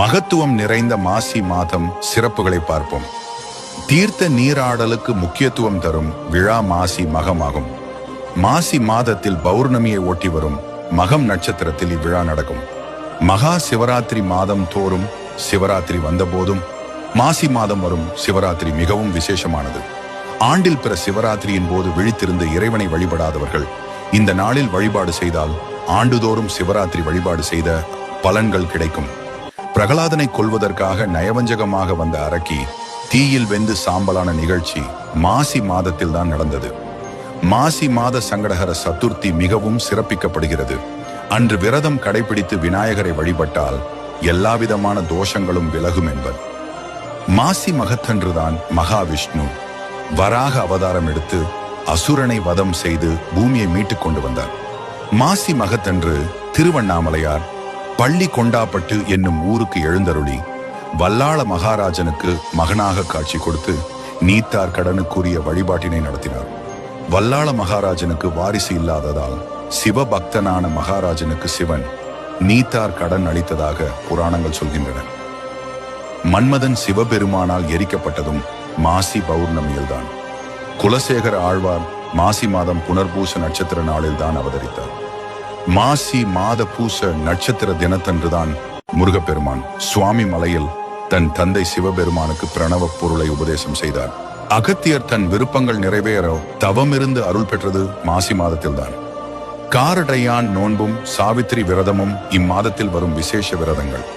மகத்துவம் நிறைந்த மாசி மாதம் சிறப்புகளை பார்ப்போம். தீர்த்த நீராடலுக்கு முக்கியத்துவம் தரும் விழா மாசி மகமாகும். மாசி மாதத்தில் பௌர்ணமியை ஒட்டி வரும் மகம் நட்சத்திரத்தில் இவ்விழா நடக்கும். மகா சிவராத்திரி மாதம் தோறும் சிவராத்திரி வந்தபோதும் மாசி மாதம் வரும் சிவராத்திரி மிகவும் விசேஷமானது. ஆண்டில் பிற சிவராத்திரியின் போது விழித்திருந்து இறைவனை வழிபடாதவர்கள் இந்த நாளில் வழிபாடு செய்தால் ஆண்டுதோறும் சிவராத்திரி வழிபாடு செய்த பலன்கள் கிடைக்கும். பிரகலாதனை கொல்வதற்காக நயவஞ்சகமாக வந்த அரக்கி தீயில் வெந்து சாம்பலான நிகழ்ச்சி மாசி மாதத்தில் தான் நடந்தது. மாசி மாத சங்கடஹர சதுர்த்தி மிகவும் சிறப்பிக்கப்படுகிறது. அன்று விரதம் கடைபிடித்து விநாயகரை வழிபட்டால் எல்லாவிதமான தோஷங்களும் விலகும் என்பர். மாசி மகத்தன்றுதான் மகாவிஷ்ணு வராக அவதாரம் எடுத்து அசுரனை வதம் செய்து பூமியை மீட்டுக் கொண்டு வந்தார். மாசி மகத்தன்று திருவண்ணாமலையார் பள்ளி கொண்டாப்பட்டு என்னும் ஊருக்கு எழுந்தருளி வல்லாள மகாராஜனுக்கு மகனாக காட்சி கொடுத்து நீத்தார் கடனுக்குரிய வழிபாட்டினை நடத்தினார். வல்லாள மகாராஜனுக்கு வாரிசு இல்லாததால் சிவபக்தனான மகாராஜனுக்கு சிவன் நீத்தார் கடன் அளித்ததாக புராணங்கள் சொல்கின்றன. மன்மதன் சிவபெருமானால் எரிக்கப்பட்டதும் மாசி பௌர்ணமியில்தான். குலசேகர ஆழ்வார் மாசி மாதம் புனர்பூச நட்சத்திர நாளில்தான் அவதரித்தார். மாசி மாத பூச நட்சத்திர தினத்தன்றுதான் முருகப்பெருமான் சுவாமி மலையில் தன் தந்தை சிவபெருமானுக்கு பிரணவ பொருளை உபதேசம் செய்தார். அகத்தியர் தன் விருப்பங்கள் நிறைவேற தவமிருந்து அருள் பெற்றது மாசி மாதத்தில்தான். காரடையான் நோன்பும் சாவித்திரி விரதமும் இம்மாதத்தில் வரும் விசேஷ விரதங்கள்.